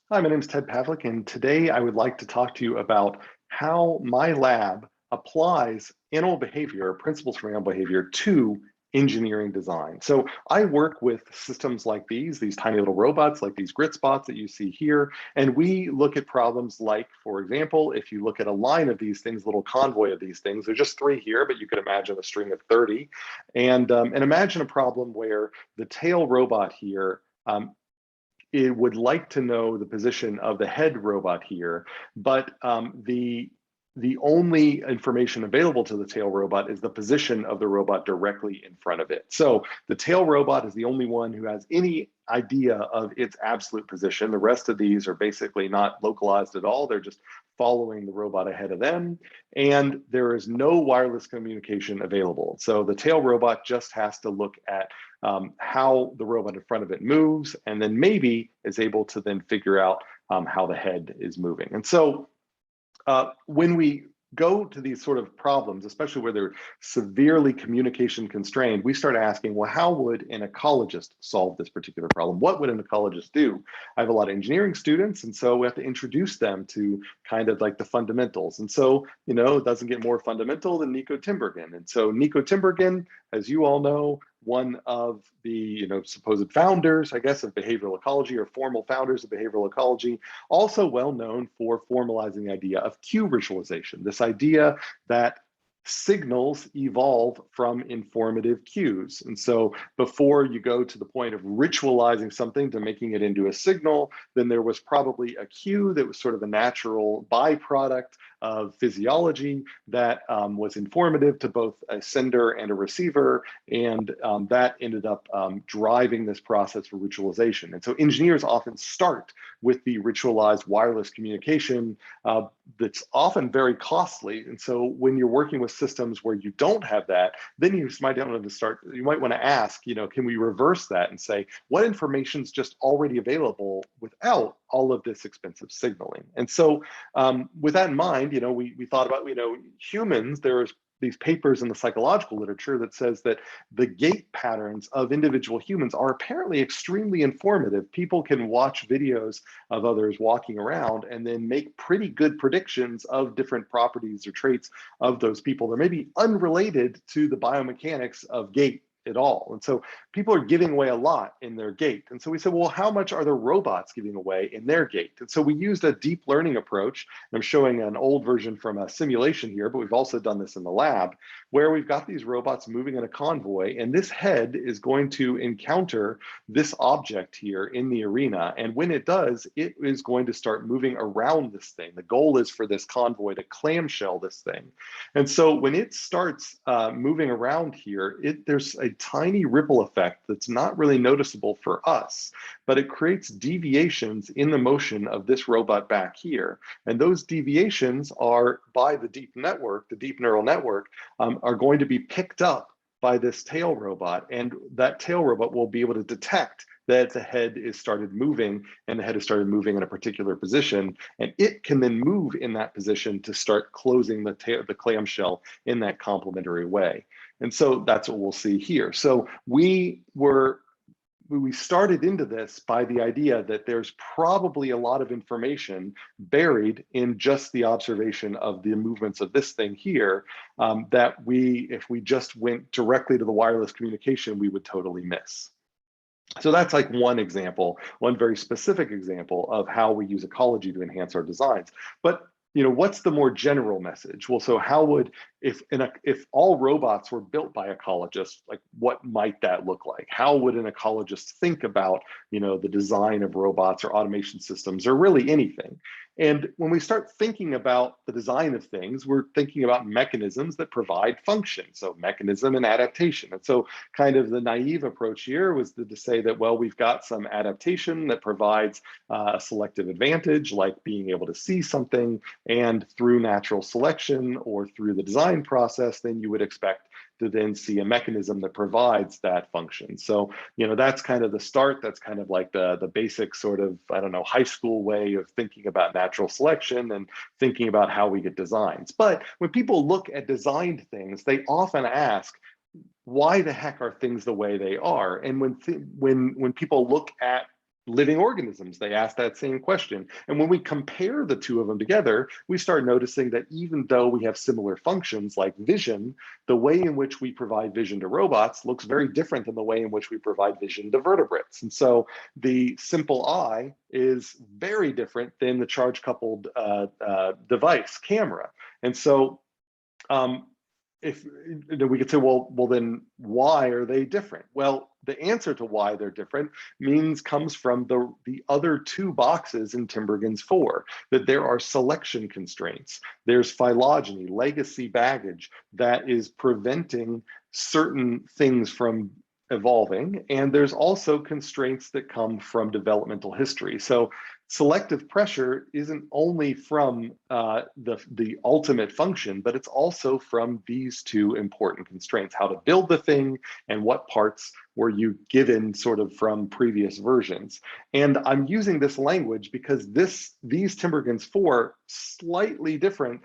Hi, my name is Ted Pavlic, and today I would like to talk to you about how my lab applies animal behavior, principles from animal behavior, to engineering design. So I work with systems like these tiny little robots, like these grit spots that you see here, and we look at problems like, for example, if you look at a line of these things, little convoy of these things, there's just 3 here, but you could imagine a string of 30, and imagine a problem where the tail robot here it would like to know the position of the head robot here, but the only information available to the tail robot is the position of the robot directly in front of it. So the tail robot is the only one who has any idea of its absolute position. The rest of these are basically not localized at all. They're just following the robot ahead of them. And there is no wireless communication available. So the tail robot just has to look at how the robot in front of it moves, and then maybe is able to then figure out how the head is moving. And so when we go to these sort of problems, especially where they're severely communication constrained, we start asking, well, how would an ecologist solve this particular problem? What would an ecologist do? I have a lot of engineering students, and so we have to introduce them to kind of like the fundamentals. And so, it doesn't get more fundamental than Nico Tinbergen. And so Nico Tinbergen, as you all know, one of the supposed founders, I guess, of behavioral ecology, or formal founders of behavioral ecology, also well known for formalizing the idea of cue ritualization, this idea that signals evolve from informative cues. And so before you go to the point of ritualizing something to making it into a signal, then there was probably a cue that was sort of a natural byproduct of physiology that was informative to both a sender and a receiver, and that ended up driving this process for ritualization. And so engineers often start with the ritualized wireless communication that's often very costly. And so when you're working with systems where you don't have that, then you might want to ask, can we reverse that and say, what information is just already available without all of this expensive signaling? And so with that in mind, we thought about, humans, there's these papers in the psychological literature that says that the gait patterns of individual humans are apparently extremely informative. People can watch videos of others walking around and then make pretty good predictions of different properties or traits of those people. They're maybe unrelated to the biomechanics of gait at all. And so people are giving away a lot in their gait. And so we said, well, how much are the robots giving away in their gait? And so we used a deep learning approach. I'm showing an old version from a simulation here, but we've also done this in the lab, where we've got these robots moving in a convoy, and this head is going to encounter this object here in the arena. And when it does, it is going to start moving around this thing. The goal is for this convoy to clamshell this thing. And so when it starts moving around here, there's a tiny ripple effect that's not really noticeable for us, but it creates deviations in the motion of this robot back here. And those deviations are, by the deep network, the deep neural network, are going to be picked up by this tail robot. And that tail robot will be able to detect that the head is started moving, and the head has started moving in a particular position, and it can then move in that position to start closing the clamshell in that complementary way. And so that's what we'll see here. So we started into this by the idea that there's probably a lot of information buried in just the observation of the movements of this thing here, that if we just went directly to the wireless communication, we would totally miss. So that's like one example, one very specific example of how we use ecology to enhance our designs. But what's the more general message? Well, so how would, if all robots were built by ecologists, like what might that look like? How would an ecologist think about, the design of robots or automation systems, or really anything? And when we start thinking about the design of things, we're thinking about mechanisms that provide function. So mechanism and adaptation. And so kind of the naive approach here was to say that, well, we've got some adaptation that provides a selective advantage, like being able to see something, and through natural selection or through the design process, then you would expect to then see a mechanism that provides that function. So, that's kind of the start. That's kind of like the basic sort of, high school way of thinking about natural selection and thinking about how we get designs. But when people look at designed things, they often ask, why the heck are things the way they are? And when people look at living organisms, they ask that same question. And when we compare the two of them together, we start noticing that even though we have similar functions like vision, the way in which we provide vision to robots looks very different than the way in which we provide vision to vertebrates. And so the simple eye is very different than the charge coupled device camera. And so if we could say, well, then why are they different? Well, the answer to why they're different comes from the other two boxes in Tinbergen's 4, that there are selection constraints. There's phylogeny, legacy baggage that is preventing certain things from evolving. And there's also constraints that come from developmental history. So selective pressure isn't only from the ultimate function, but it's also from these two important constraints: how to build the thing and what parts were you given sort of from previous versions. And I'm using this language because these Tinbergen's 4 slightly different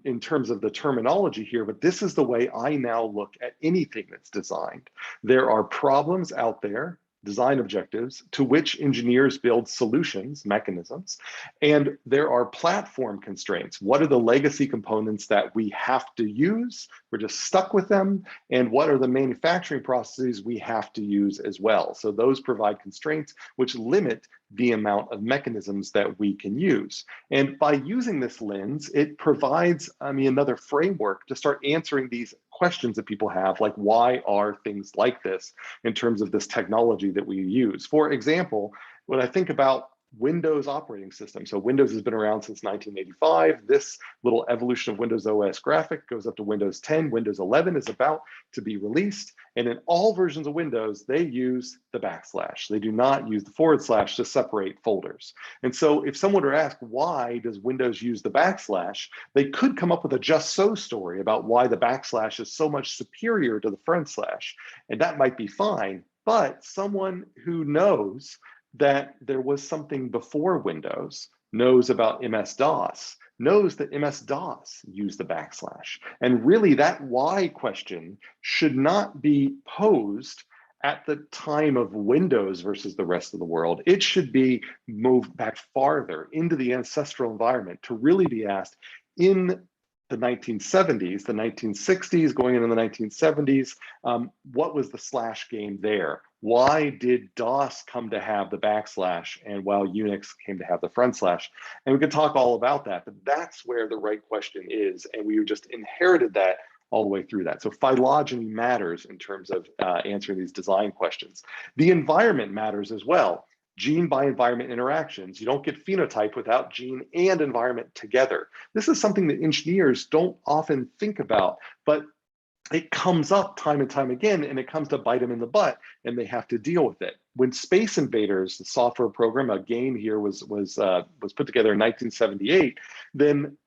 in terms of the terminology here, but this is the way I now look at anything that's designed. There are problems out there, design objectives, to which engineers build solutions, mechanisms, and there are platform constraints. What are the legacy components that we have to use? We're just stuck with them. And what are the manufacturing processes we have to use as well? So those provide constraints which limit the amount of mechanisms that we can use. And by using this lens, it provides another framework to start answering these questions that people have, like why are things like this in terms of this technology that we use? For example, when I think about Windows operating system. So Windows has been around since 1985. This little evolution of Windows OS graphic goes up to Windows 10. Windows 11 is about to be released. And in all versions of Windows, they use the backslash. They do not use the forward slash to separate folders. And so if someone were to ask, why does Windows use the backslash? They could come up with a just so story about why the backslash is so much superior to the front slash. And that might be fine, but someone who knows that there was something before Windows, knows about MS-DOS, knows that MS-DOS used the backslash. And really that why question should not be posed at the time of Windows versus the rest of the world. It should be moved back farther into the ancestral environment to really be asked in the 1970s, the 1960s, going into the 1970s, what was the slash game there? Why did DOS come to have the backslash and while Unix came to have the front slash? And we could talk all about that, but that's where the right question is. And we just inherited that all the way through that. So phylogeny matters in terms of answering these design questions. The environment matters as well. Gene by environment interactions. You don't get phenotype without gene and environment together. This is something that engineers don't often think about, but it comes up time and time again, and it comes to bite them in the butt, and they have to deal with it. When Space Invaders, the software program, a game here was put together in 1978, then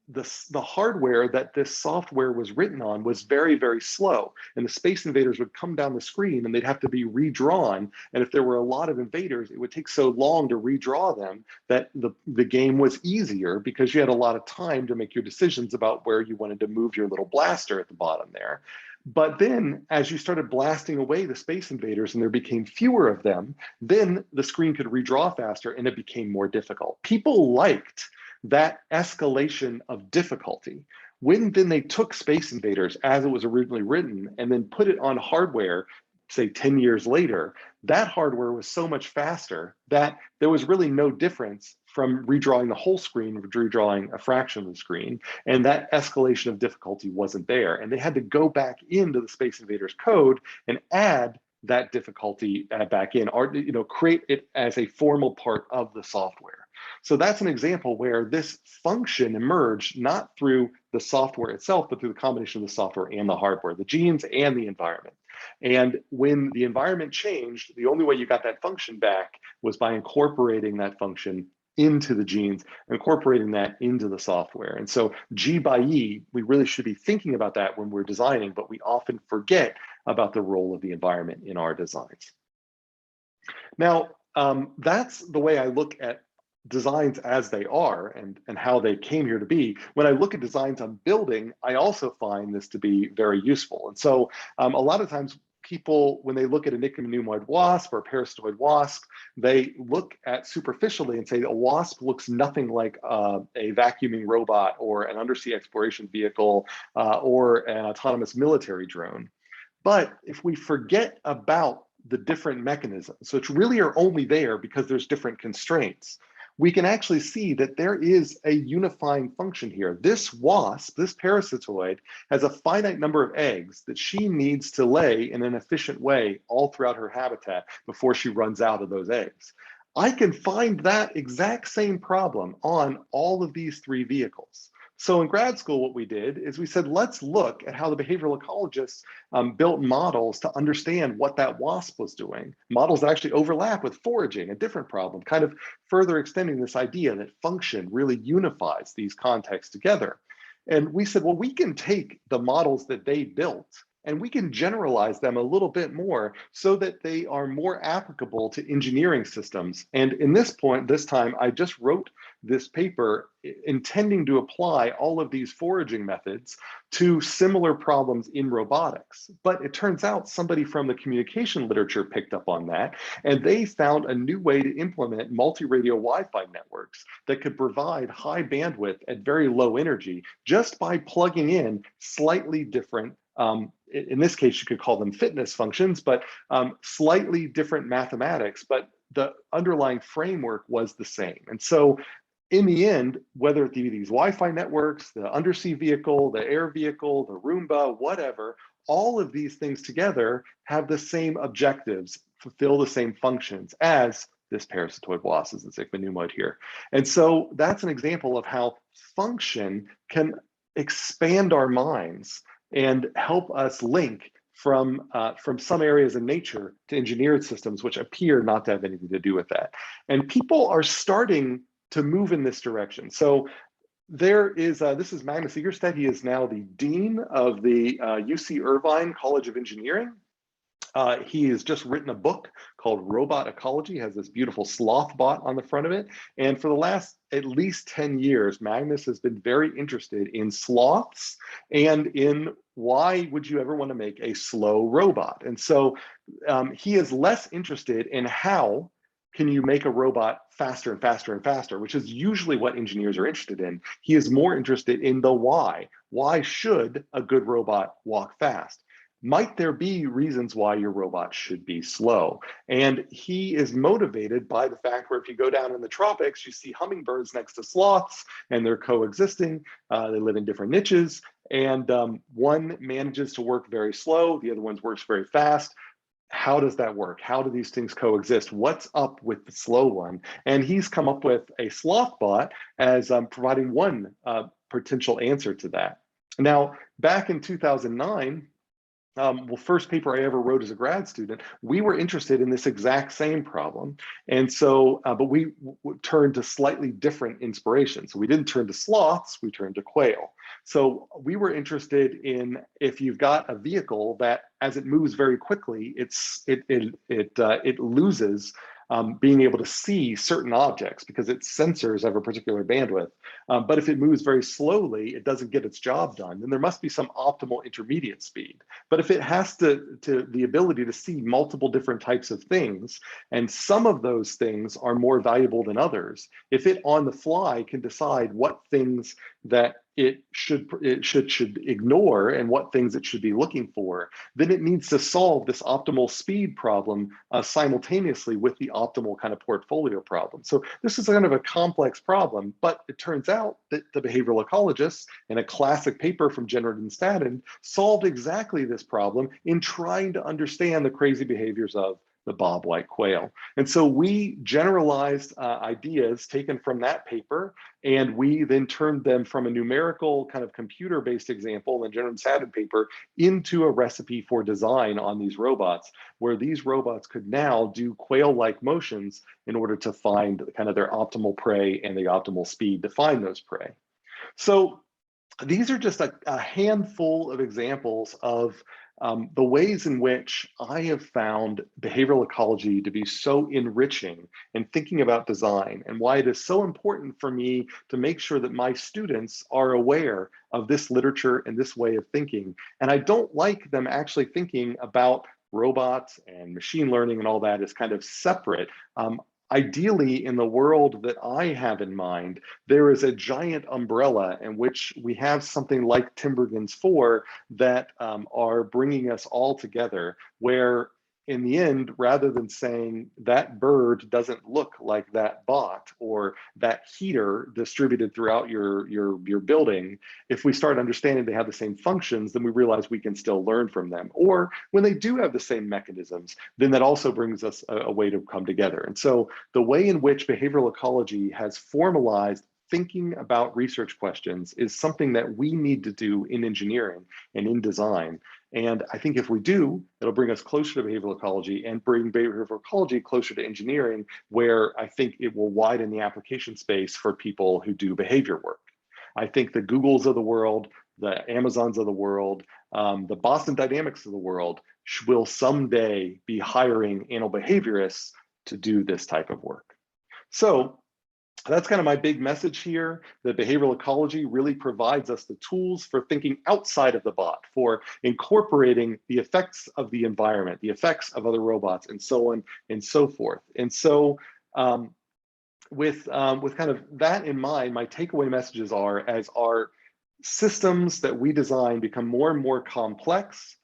the hardware that this software was written on was very, very slow. And the Space Invaders would come down the screen and they'd have to be redrawn. And if there were a lot of invaders, it would take so long to redraw them that the game was easier because you had a lot of time to make your decisions about where you wanted to move your little blaster at the bottom there. But then as you started blasting away the Space Invaders and there became fewer of them, then the screen could redraw faster and it became more difficult. People liked that escalation of difficulty. When then they took Space Invaders as it was originally written and then put it on hardware, say 10 years later, that hardware was so much faster that there was really no difference from redrawing the whole screen to redrawing a fraction of the screen. And that escalation of difficulty wasn't there. And they had to go back into the Space Invaders code and add that difficulty back in, or create it as a formal part of the software. So that's an example where this function emerged not through the software itself, but through the combination of the software and the hardware, the genes and the environment. And when the environment changed, the only way you got that function back was by incorporating that function into the genes, incorporating that into the software. And so G by E, we really should be thinking about that when we're designing, but we often forget about the role of the environment in our designs. Now, that's the way I look at designs as they are and how they came here to be. When I look at designs on building, I also find this to be very useful. And so a lot of times people, when they look at a nicomnumoid wasp or a parasitoid wasp, they look at superficially and say a wasp looks nothing like a vacuuming robot or an undersea exploration vehicle or an autonomous military drone. But if we forget about the different mechanisms, which really are only there because there's different constraints, we can actually see that there is a unifying function here. This wasp, this parasitoid, has a finite number of eggs that she needs to lay in an efficient way all throughout her habitat before she runs out of those eggs. I can find that exact same problem on all of these three vehicles. So in grad school, what we did is we said, let's look at how the behavioral ecologists built models to understand what that wasp was doing. Models that actually overlap with foraging, a different problem, kind of further extending this idea that function really unifies these contexts together. And we said, well, we can take the models that they built and we can generalize them a little bit more so that they are more applicable to engineering systems. And in this time, I just wrote this paper intending to apply all of these foraging methods to similar problems in robotics. But it turns out somebody from the communication literature picked up on that, and they found a new way to implement multi-radio Wi-Fi networks that could provide high bandwidth at very low energy just by plugging in slightly different in this case, you could call them fitness functions, but slightly different mathematics, but the underlying framework was the same. And so in the end, whether it be these Wi-Fi networks, the undersea vehicle, the air vehicle, the Roomba, whatever, all of these things together have the same objectives, fulfill the same functions as this parasitoid wasp, as this ichneumoid here. And so that's an example of how function can expand our minds and help us link from some areas in nature to engineered systems, which appear not to have anything to do with that. And people are starting to move in this direction. So there is, this is Magnus Egerstedt. He is now the Dean of the UC Irvine College of Engineering. He has just written a book called Robot Ecology, has this beautiful sloth bot on the front of it. And for the last at least 10 years, Magnus has been very interested in sloths and in why would you ever want to make a slow robot? And so he is less interested in how can you make a robot faster and faster and faster, which is usually what engineers are interested in. He is more interested in the why. Why should a good robot walk fast? Might there be reasons why your robot should be slow? And he is motivated by the fact where if you go down in the tropics, you see hummingbirds next to sloths and they're coexisting. They live in different niches, and one manages to work very slow, the other one works very fast. How does that work? How do these things coexist? What's up with the slow one? And he's come up with a sloth bot as providing one potential answer to that. Now, back in 2009, well, first paper I ever wrote as a grad student, we were interested in this exact same problem. And so, but we turned to slightly different inspiration. So we didn't turn to sloths, we turned to quail. So we were interested in if you've got a vehicle that as it moves very quickly, it loses being able to see certain objects because its sensors have a particular bandwidth. But if it moves very slowly, it doesn't get its job done. Then there must be some optimal intermediate speed. But if it has the ability to see multiple different types of things, and some of those things are more valuable than others, if it on the fly can decide what things that it should ignore and what things it should be looking for, then it needs to solve this optimal speed problem simultaneously with the optimal kind of portfolio problem. So this is kind of a complex problem, but it turns out that the behavioral ecologists in a classic paper from Jenrod and Stadden solved exactly this problem in trying to understand the crazy behaviors of the bobwhite quail. And so we generalized ideas taken from that paper, and we then turned them from a numerical kind of computer-based example in the Jenrod and Stadden paper into a recipe for design on these robots, where these robots could now do quail-like motions in order to find kind of their optimal prey and the optimal speed to find those prey. So these are just a handful of examples of the ways in which I have found behavioral ecology to be so enriching in thinking about design, and why it is so important for me to make sure that my students are aware of this literature and this way of thinking. And I don't like them actually thinking about robots and machine learning and all that is kind of separate. Ideally, in the world that I have in mind, there is a giant umbrella in which we have something like Tinbergen's 4 that are bringing us all together, where in the end, rather than saying that bird doesn't look like that bot or that heater distributed throughout your building, if we start understanding they have the same functions, then we realize we can still learn from them. Or when they do have the same mechanisms, then that also brings us a way to come together. And so the way in which behavioral ecology has formalized thinking about research questions is something that we need to do in engineering and in design. And I think if we do, it'll bring us closer to behavioral ecology and bring behavioral ecology closer to engineering, where I think it will widen the application space for people who do behavior work. I think the Googles of the world, the Amazons of the world, the Boston Dynamics of the world will someday be hiring animal behaviorists to do this type of work. So that's kind of my big message here, that behavioral ecology really provides us the tools for thinking outside of the bot, for incorporating the effects of the environment, the effects of other robots, and so on and so forth. And so with kind of that in mind, my takeaway messages are, as our systems that we design become more and more complex,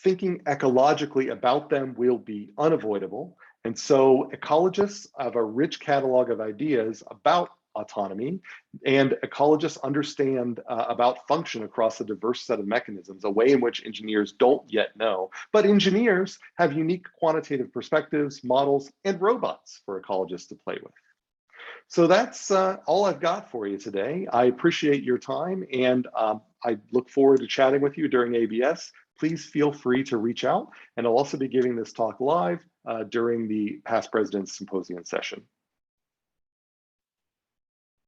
thinking ecologically about them will be unavoidable. And so ecologists have a rich catalog of ideas about autonomy, and ecologists understand about function across a diverse set of mechanisms, a way in which engineers don't yet know. But engineers have unique quantitative perspectives, models, and robots for ecologists to play with. So that's all I've got for you today. I appreciate your time, and I look forward to chatting with you during ABS. Please feel free to reach out, and I'll also be giving this talk live during the Past Presidents Symposium session.